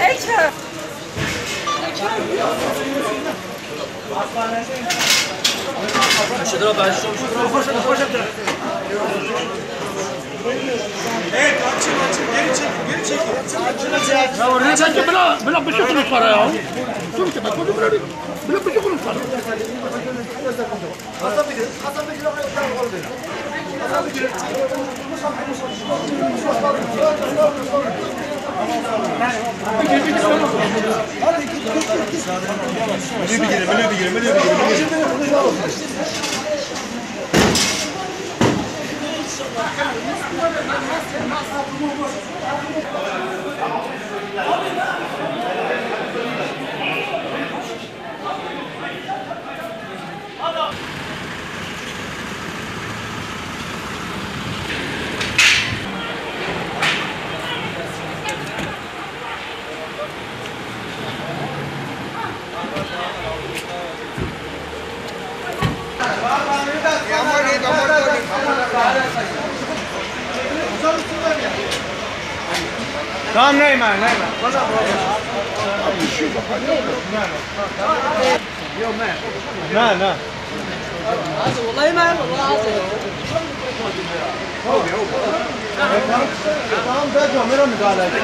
Açıl. Şurada ben Evet, açıl. Geri çekil. Ya oraya belki bile bir şey konuşur para ya. Dur ki bak bile bir şey konuşur para. Bir girelim. Tamam neyim. Ne. والله ما Tamam da camera müdahale edin.